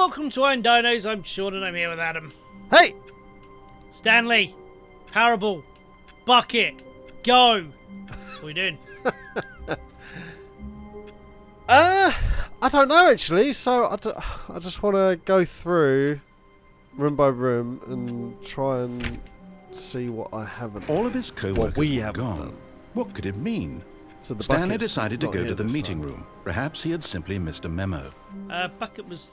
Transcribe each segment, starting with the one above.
welcome to Dinos. I'm Sean and I'm here with Adam. Hey! Stanley, Parable, Bucket, go! What are we doing? I don't know actually, so I just want to go through room by room and try and see what I haven't. All of his co-workers were gone. Done. What could it mean? So the Stanley bucket's decided to not go here to the this meeting time. room. Perhaps he had simply missed a memo. Bucket was...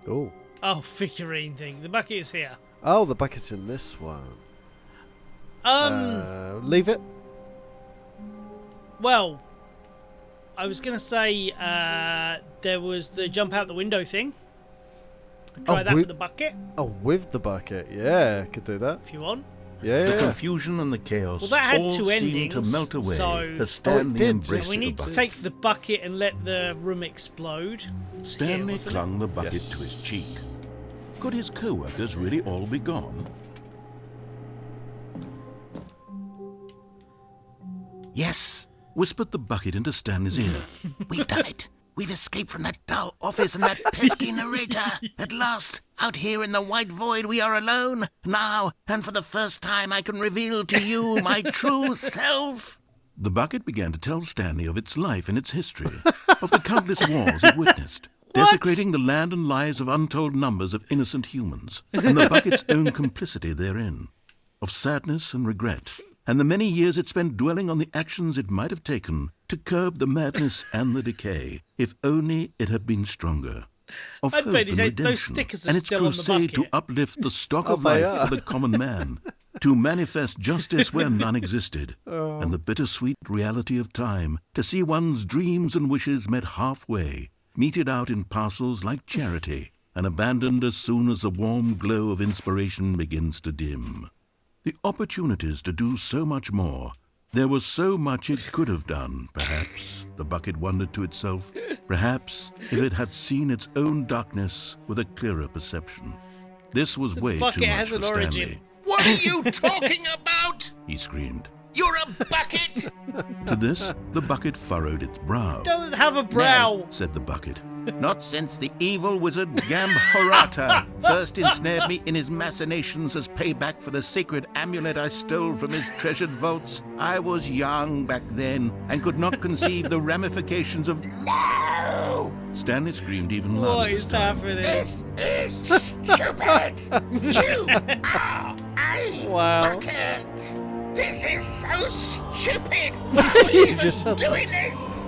Oh. Oh, figurine thing. The bucket is here. Oh, the bucket's in this one. Leave it. Well, I was going to say there was the jump out the window thing. Try that with the bucket. Oh, with the bucket. Yeah, could do that. If you want. Yeah. The confusion and the chaos Well, that had all two seemed to endings, melt away so- as Stanley did. embraced We the need to bucket. take the bucket and let the room explode. Stanley wasn't it? clung the bucket Yes. to his cheek. Could his co-workers really all be gone? Yes, whispered the bucket into Stanley's ear. We've done it. We've escaped from that dull office and that pesky narrator. At last, out here in the white void, we are alone. Now, and for the first time, I can reveal to you my true self. The bucket began to tell Stanley of its life and its history, of the countless wars it witnessed, desecrating the land and lives of untold numbers of innocent humans, and the bucket's own complicity therein, of sadness and regret, and the many years it spent dwelling on the actions it might have taken to curb the madness and the decay, if only it had been stronger. Of I'd hope bet and those redemption, stickers are and its still on the crusade to bucket. uplift the stock Oh, of they life are. for the common man, to manifest justice where none existed, and the bittersweet reality of time, to see one's dreams and wishes met halfway, meted out in parcels like charity, and abandoned as soon as the warm glow of inspiration begins to dim. The opportunities to do so much more. There was so much it could have done, perhaps, the bucket wondered to itself. Perhaps if it had seen its own darkness with a clearer perception. This was way bucket too much has for an origin. Stanley. What are you talking about? He screamed. You're a bucket. To this, the bucket furrowed its brow. Doesn't have a brow. Said the bucket. Not since the evil wizard Gambhorata first ensnared me in his machinations as payback for the sacred amulet I stole from his treasured vaults. I was young back then and could not conceive the ramifications of... No! Stanley screamed even louder What this is time. happening? This is stupid! You are a Wow. bucket! This is so stupid! Why are you just said doing this?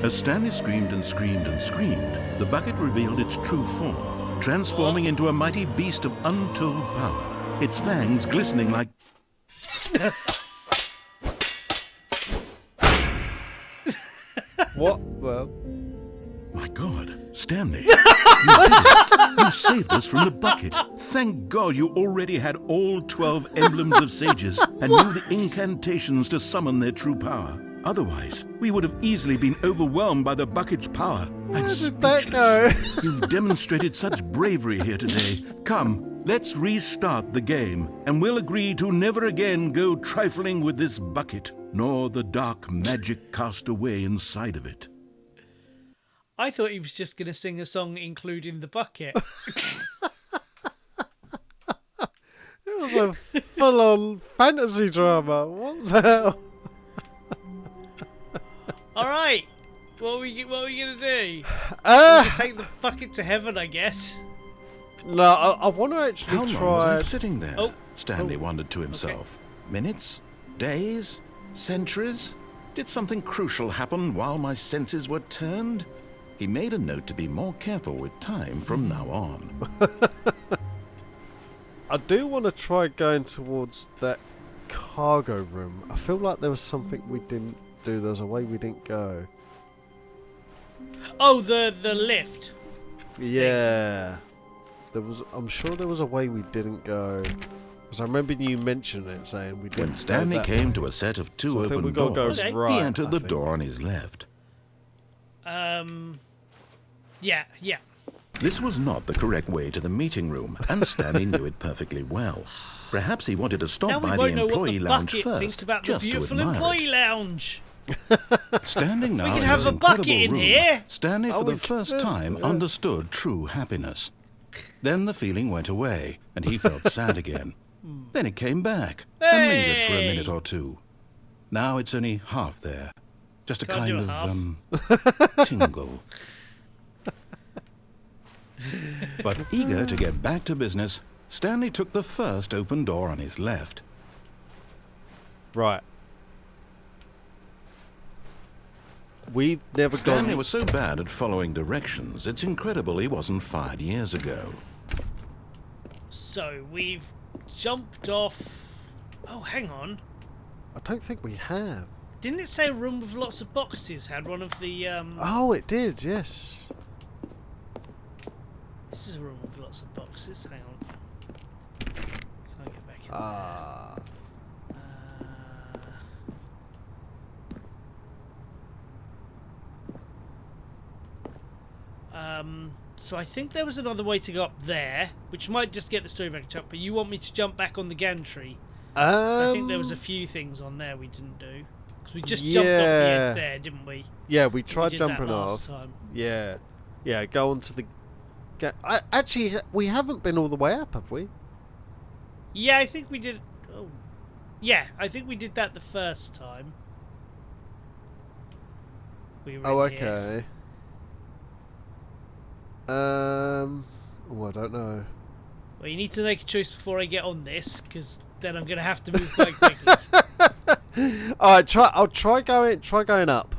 As Stanley screamed and screamed and screamed, the bucket revealed its true form, transforming into a mighty beast of untold power, its fangs glistening like... What? Well, My God, Stanley, you did it. You saved us from the bucket. Thank God you already had all 12 emblems of sages and knew the incantations to summon their true power. Otherwise, we would have easily been overwhelmed by the bucket's power. I'm did that speechless. go? You've demonstrated such bravery here today. Come, let's restart the game, and we'll agree to never again go trifling with this bucket, nor the dark magic cast away inside of it. I thought he was just going to sing a song including the bucket. it was a full-on fantasy drama. What the hell? All right. What are we going to do? Take the bucket to heaven, I guess. No, I want to actually How long try. was I sitting there? Oh. Stanley wondered to himself. Minutes? Days? Centuries? Did something crucial happen while my senses were turned? He made a note to be more careful with time from now on. I do want to try going towards that cargo room. I feel like there was something we didn't do. There was a way we didn't go. Oh, the lift. Yeah. There was. I'm sure there was a way we didn't go. Because I remember you mentioning it, saying we didn't. When Stanley go that came way. to a set of two So I think open we gotta go doors, Okay. right. he I entered the think. door on his left. Yeah. This was not the correct way to the meeting room, and Stanley knew it perfectly well. Perhaps he wanted to Now stop we by won't the know what employee the lounge bucket first, thinks about the just to beautiful admire employee it. lounge. Standing now we can in have his a bucket incredible in room, here. Stanley for Oh, the we first could, time yeah. understood true happiness. Then the feeling went away, and he felt sad again. Then it came back, and lingered for a minute or two. Now it's only half there. Just a Can't kind do of, tingle. But eager to get back to business, Stanley took the first open door on his left. Right. We've never Stanley gone... was so bad at following directions, it's incredible he wasn't fired years ago. So we've jumped off. Oh, hang on. I don't think we have. Didn't it say a room with lots of boxes had one of the Oh, it did, yes. This is a room with lots of boxes. Hang on. Can I get back in Ah. So I think there was another way to go up there, which might just get the story back up, but you want me to jump back on the gantry. So I think there was a few things on there we didn't do. Because we just jumped off the edge there, didn't we? Yeah, we tried did that jumping last off. time. Yeah. Yeah, go onto the... Actually, we haven't been all the way up, have we? Yeah, I think we did... Oh. Yeah, I think we did that the first time. We were Oh, in here. okay. Oh, I don't know. Well, you need to make a choice before I get on this, because then I'm going to have to move quite quickly. Alright, I'll try going up.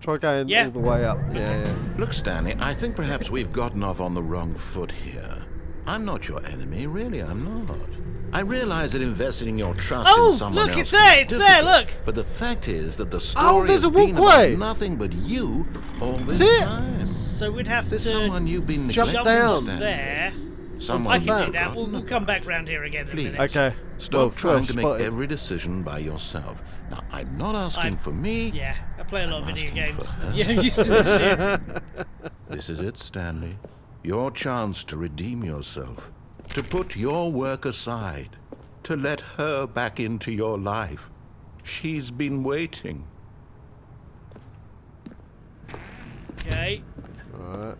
Try going all the way up. Yeah. Look, Stanley, I think perhaps we've gotten off on the wrong foot here. I'm not your enemy, really, I'm not. I realize that investing your trust in someone look, else it's there, is it's there, difficult, look! But the fact is that the story there's has a been walkway. about nothing but you all this Is it? time. So we'd have There's to someone you've been jump neglecting, down Stanley. there. Someone I you've can do that. forgotten We'll come back round here again in a Please. minute. Okay. Stop trying to make spotted. every decision by yourself. Now, I'm not asking for me. Yeah, I play a lot of I'm video asking games. for her. Yeah, I'm used to this shit. This is it, Stanley. Your chance to redeem yourself. To put your work aside. To let her back into your life. She's been waiting. Okay. Alright.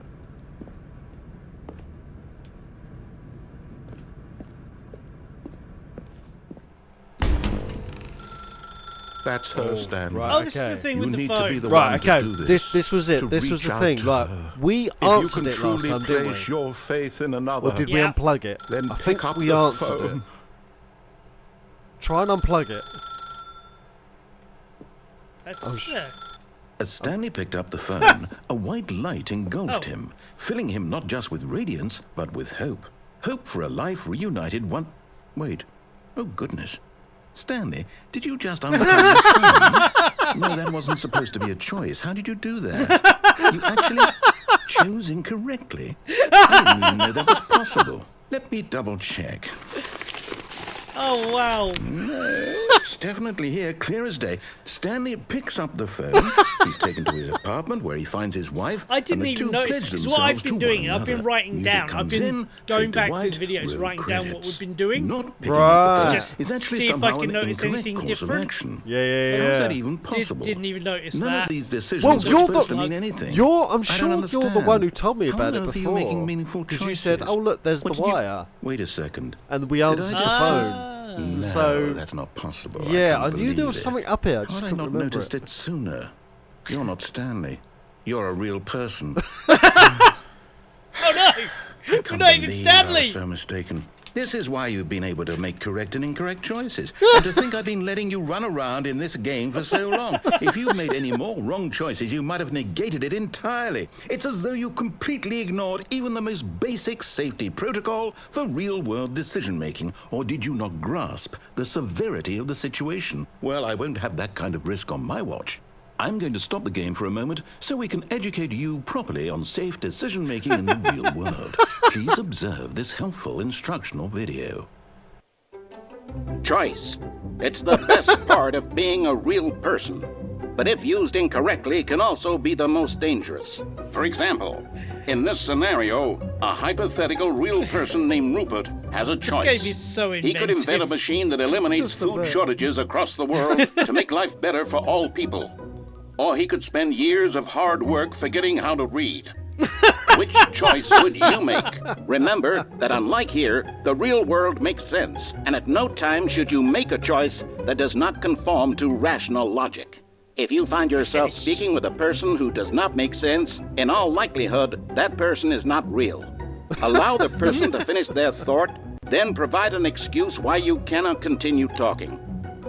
That's her, Stanley. right. Oh, this is okay. the thing You with the need phone. to be the Right, one okay. to do this. This was it. To This was reach the out thing. to Like, her. we If you answered can it last truly time, didn't we? place your faith in another, Or did we Yeah. unplug it? then I pick think up we the answered phone. it. Try and unplug it. That's, As Stanley picked up the phone, a white light engulfed Oh. him, filling him not just with radiance, but with hope. Hope for a life reunited one... Wait. Oh, goodness. Stanley, did you just unplug the phone? No, that wasn't supposed to be a choice. How did you do that? You actually chose incorrectly. I didn't even know that was possible. Let me double-check. oh, wow. It's definitely here, clear as day. Stanley picks up the phone. He's taken to his apartment where he finds his wife. I didn't and the even two notice, pledge because what I've themselves been to doing, one I've been another. writing Music down. I've comes been in, going fade to back white, through the videos, roll writing down what credits. we've been doing. Not picking Right. up the phone Just is actually see if I somehow can an notice incorrect anything course different. of action. Yeah. How is that even possible? Didn't even notice None that. of these decisions Well, are you're supposed the- to mean anything. I'm I don't sure you're the understand. one who told me How about on it earth are before. you making meaningful choices? you said, "Oh look, there's What the did you- wire," Wait a second. and we Did I answered the just- phone. No, So- that's not possible. Yeah, I I can't knew there was believe it. something up here. I How just had I couldn't not remember noticed it sooner? You're not Stanley. You're a real person. Oh, no. I We're can't not even believe I Stanley. was so mistaken. This is why you've been able to make correct and incorrect choices. And to think I've been letting you run around in this game for so long. If you'd made any more wrong choices, you might have negated it entirely. It's as though you completely ignored even the most basic safety protocol for real-world decision-making. Or did you not grasp the severity of the situation? Well, I won't have that kind of risk on my watch. I'm going to stop the game for a moment so we can educate you properly on safe decision-making in the real world. Please observe this helpful instructional video. Choice. It's the best part of being a real person. but if used incorrectly can also be the most dangerous. For example, in this scenario, a hypothetical real person named Rupert has a choice. This game is so He could invent a machine that eliminates food shortages across the world to make life better for all people. Or he could spend years of hard work forgetting how to read. Which choice would you make? Remember that unlike here, the real world makes sense, and at no time should you make a choice that does not conform to rational logic. If you find yourself speaking with a person who does not make sense, in all likelihood, that person is not real. Allow the person to finish their thought, then provide an excuse why you cannot continue talking.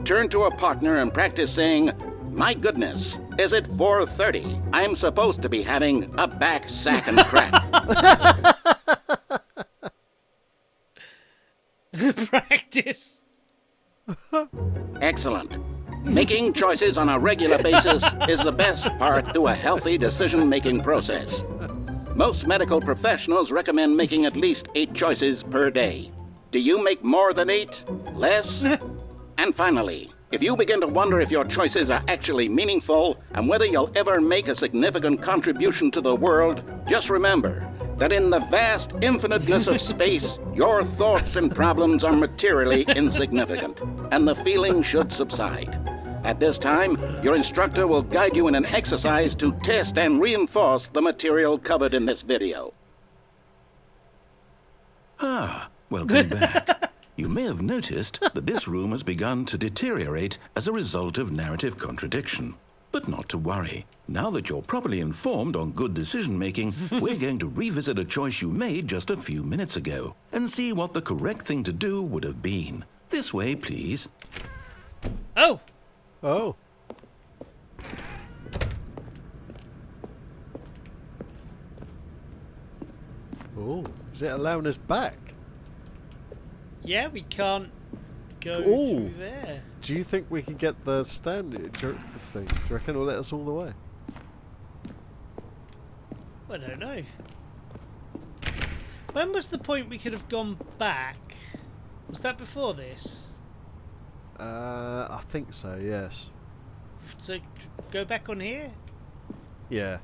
Turn to a partner and practice saying, "My goodness, is it 4:30? I'm supposed to be having a back, sack, and crack." Practice. Excellent. Making choices on a regular basis is the best part to a healthy decision-making process. Most medical professionals recommend making at least 8 choices per day. Do you make more than 8? Less? And finally, if you begin to wonder if your choices are actually meaningful and whether you'll ever make a significant contribution to the world, just remember that in the vast infiniteness of space, your thoughts and problems are materially insignificant, and the feeling should subside. At this time, your instructor will guide you in an exercise to test and reinforce the material covered in this video. Ah, welcome back. You may have noticed that this room has begun to deteriorate as a result of narrative contradiction. But not to worry. Now that you're properly informed on good decision-making, we're going to revisit a choice you made just a few minutes ago and see what the correct thing to do would have been. This way, please. Oh. Oh. Oh, is it allowing us back? Yeah, we can't go Ooh. through there. Do you think we can get the standard thing? Do you reckon it'll let us all the way? I don't know. When was the point we could have gone back? Was that before this? I think so, yes. So, go back on here? Yeah.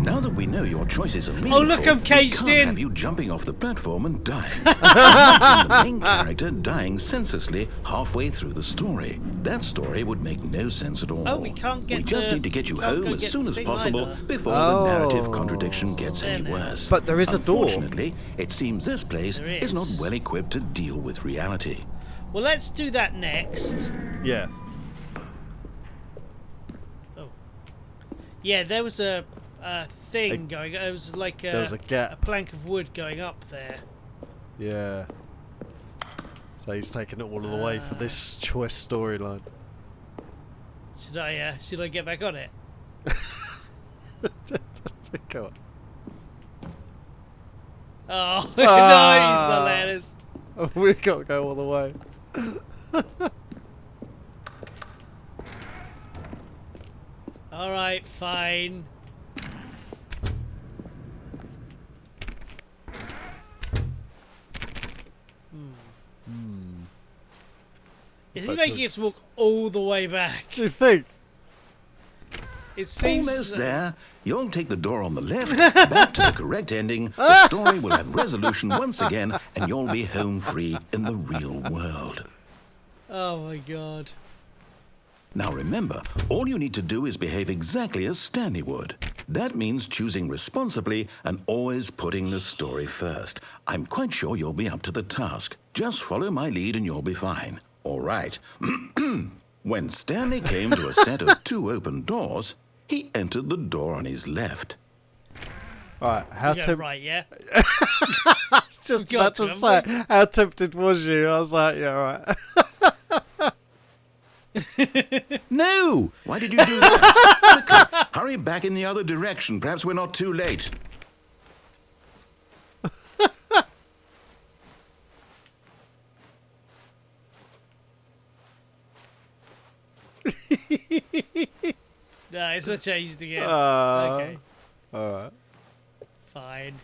Now that we know your choices are meaningful, Oh, look, I'm caged we can't in. have you jumping off the platform and dying. Imagine the main character dying senselessly halfway through the story. That story would make no sense at all. Oh, we can't get We just need to get you can't home go as get soon the as thing possible either. before the narrative Oh. contradiction gets There any now. worse. But there is a door. Unfortunately, it seems this place There is not is. well equipped to deal with reality. Well, let's do that next. Yeah. Oh. Yeah, there was a thing going. It was like There was a gap. a plank of wood going up there. Yeah. So he's taken it all of the way for this choice storyline. Should I get back on it? Go on. Oh no, he's not letting us. We got to go all the way. All right, fine. Is he That's making us walk all the way back? Do you think? It seems Almost there. You'll take the door on the left, back to the correct ending. The story will have resolution once again, and you'll be home free in the real world. Oh my god. Now remember, all you need to do is behave exactly as Stanley would. That means choosing responsibly and always putting the story first. I'm quite sure you'll be up to the task. Just follow my lead and you'll be fine. All right. When Stanley came to a set of 2 open doors, he entered the door on his left. Alright, how Yeah, tempted... right, yeah. Just We've got about to to, say, haven't how tempted was you? I was like, yeah, right. No! Why did you do that? Quickly, hurry back in the other direction. Perhaps we're not too late. No, it's not changed again. Uh, Okay, Alright. fine.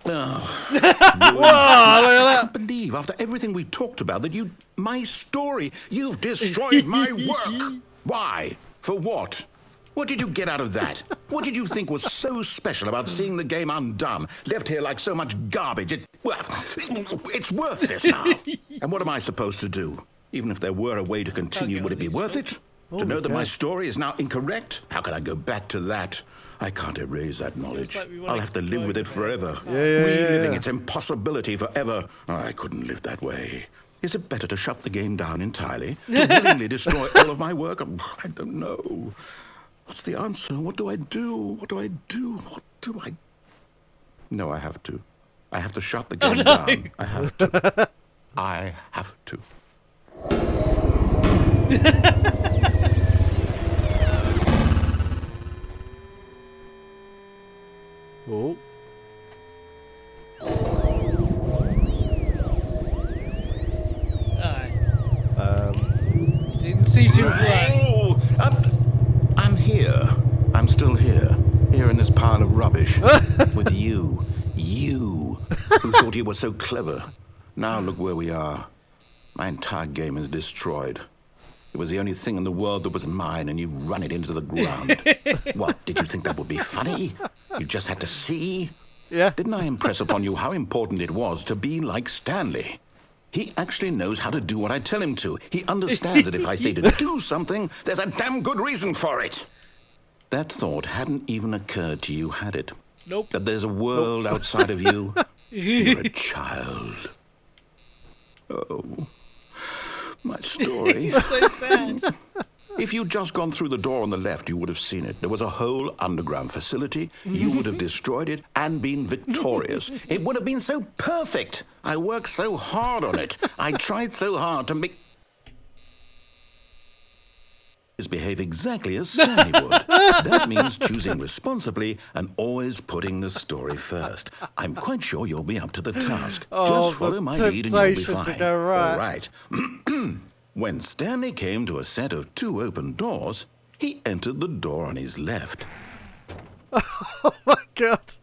Oh. ruined. Whoa, look at I that. can't believe, after everything we talked about, that my story, you've destroyed my work. Why? For what? What did you get out of that? What did you think was so special about seeing the game undone, left here like so much garbage? It's worthless now. And what am I supposed to do? Even if there were a way to continue, would it be worth it? To know that my story is now incorrect? How can I go back to that? I can't erase that knowledge. like we wanna I'll have to live with it forever. Yeah. Reliving its impossibility forever. I couldn't live that way. Is it better to shut the game down entirely? To willingly destroy all of my work? I don't know. What's the answer? What do I do? What do I do? What do I... No, I have to. I have to shut the game down. I have to. I have to. Oh. Didn't see too far. Oh, I'm here. I'm still here. Here in this pile of rubbish. With you. You. Who thought you were so clever. Now look where we are. My entire game is destroyed. It was the only thing in the world that was mine, and you've run it into the ground. What, did you think that would be funny? You just had to see? Yeah. Didn't I impress upon you how important it was to be like Stanley? He actually knows how to do what I tell him to. He understands that if I say to do something, there's a damn good reason for it. That thought hadn't even occurred to you, had it? Nope. That there's a world outside of you? You're a child. Oh, my story. So sad. If you'd just gone through the door on the left, you would have seen it. There was a whole underground facility. You would have destroyed it and been victorious. It would have been so perfect. I worked so hard on it. I tried so hard to make... behave exactly as Stanley would. That means choosing responsibly and always putting the story first. I'm quite sure you'll be up to the task. Just follow my lead and you'll be temptation fine. to go right. All right. When Stanley came to a set of 2 open doors, he entered the door on his left. Oh my god.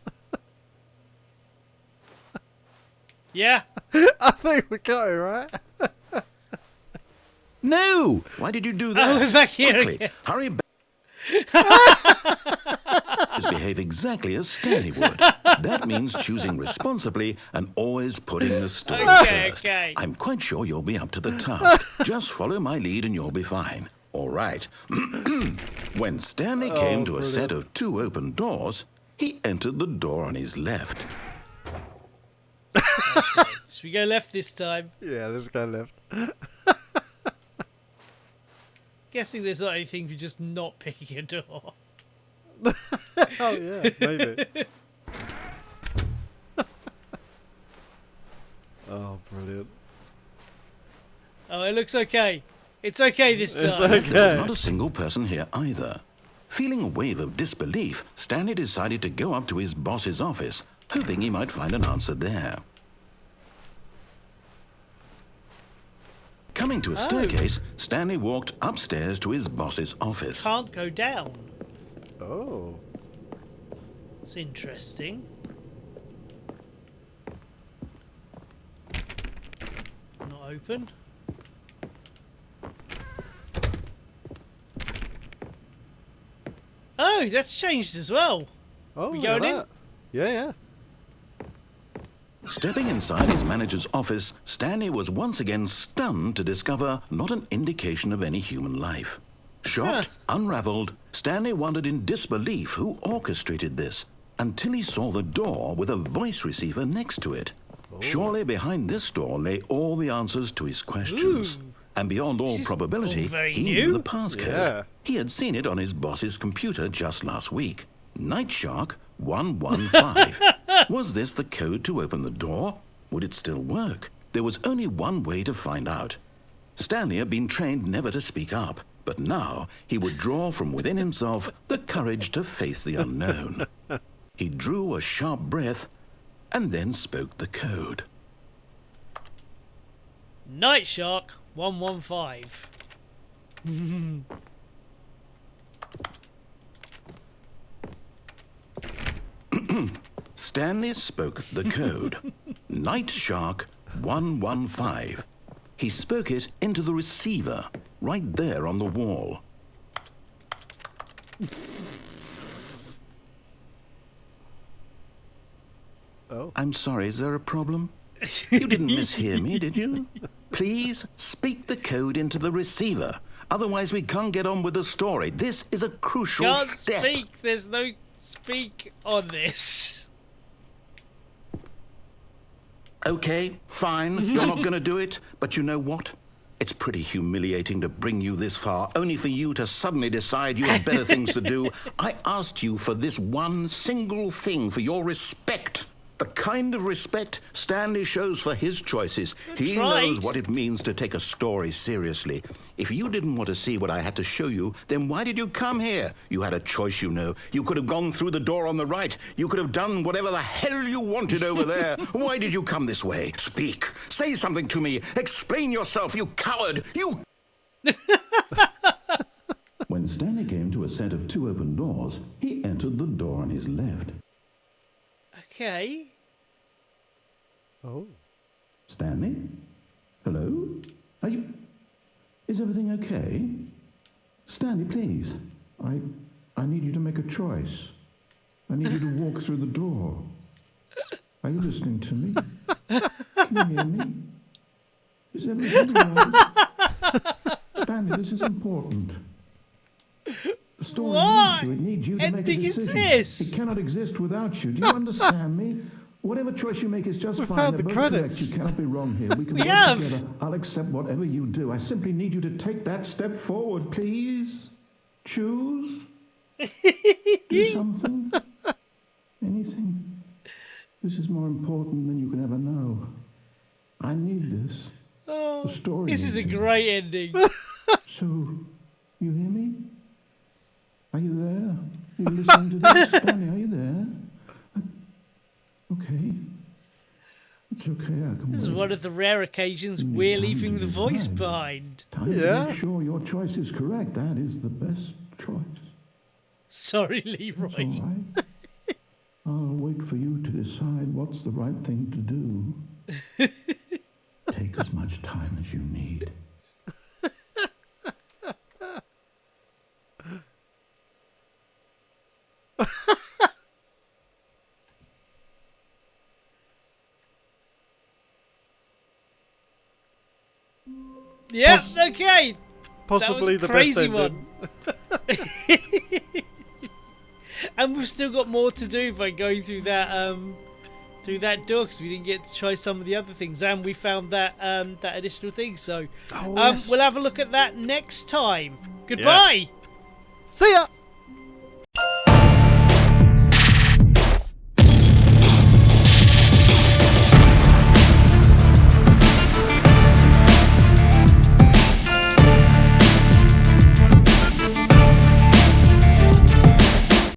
Yeah. I think we got it right. No! Why did you do that? I was back here Quickly, again. hurry back. Behave exactly as Stanley would. That means choosing responsibly and always putting the story first. Okay. I'm quite sure you'll be up to the task. Just follow my lead and you'll be fine. All right. When Stanley came to a set of 2 open doors, he entered the door on his left. Should we go left this time? Yeah, let's go left. Guessing there's not anything for just not picking a door. Oh yeah, maybe. Oh, brilliant. Oh, it looks okay. It's okay this time. It's okay. There was not a single person here either. Feeling a wave of disbelief, Stanley decided to go up to his boss's office, hoping he might find an answer there. Coming to a staircase, Stanley walked upstairs to his boss's office. Can't go down. Oh. It's interesting. Not open. Oh, that's changed as well. Oh, We look at going in? that. Yeah. Stepping inside his manager's office, Stanley was once again stunned to discover not an indication of any human life. Shocked, unraveled, Stanley wondered in disbelief who orchestrated this, until he saw the door with a voice receiver next to it. Surely behind this door lay all the answers to his questions. Ooh. And beyond all This is probability, all very he new. knew the passcode. Yeah. He had seen it on his boss's computer just last week. Night Shark 115. Was this the code to open the door? Would it still work? There was only one way to find out. Stanley had been trained never to speak up, but now he would draw from within himself the courage to face the unknown. He drew a sharp breath and then spoke the code. Night Shark 115. Stanley spoke the code. Night Shark 115. He spoke it into the receiver, right there on the wall. Oh. I'm sorry, is there a problem? You didn't mishear me, did you? Please speak the code into the receiver. Otherwise, we can't get on with the story. This is a crucial Can't step. speak. There's no speak on this. Okay, fine. You're not going to do it. But you know what? It's pretty humiliating to bring you this far, only for you to suddenly decide you have better things to do. I asked you for this one single thing, for your respect. The kind of respect Stanley shows for his choices. He knows what it means to take a story seriously. If you didn't want to see what I had to show you, then why did you come here? You had a choice, you know. You could have gone through the door on the right. You could have done whatever the hell you wanted over there. Why did you come this way? Speak. Say something to me. Explain yourself, you coward. You... When Stanley came to a set of 2 open doors, he entered the door on his left. Okay. Oh. Stanley? Hello? Are you... Is everything okay? Stanley, please. I need you to make a choice. I need you to walk through the door. Are you listening to me? Can you hear me? Is everything all right? Stanley, this is important. The story What needs you. It needs you to make a ending is decision. this? It cannot exist without you. Do you understand me? Whatever choice you make is just We fine. found They're the both credits. correct. You cannot be wrong here. We can We work have. together. I'll accept whatever you do. I simply need you to take that step forward, please. Choose. Do something. Anything. This is more important than you can ever know. I need this. Oh, The story this is a needs it. great ending. So, you hear me? Are you there? Are you listening to this? Stanley, are you there? Okay. It's okay, I can This is wait. one of the rare occasions You we're need time leaving to the voice decide. behind. Time Yeah. to make sure your choice is correct. That is the best choice. Sorry, That's Leroy. all right. I'll wait for you to decide what's the right thing to do. Take as much time as you need. Yes, okay. Possibly that the was a best crazy ending. one. And we've still got more to do by going through that door because we didn't get to try some of the other things, and we found that that additional thing. So Oh, yes. we'll have a look at that next time. Goodbye. See ya!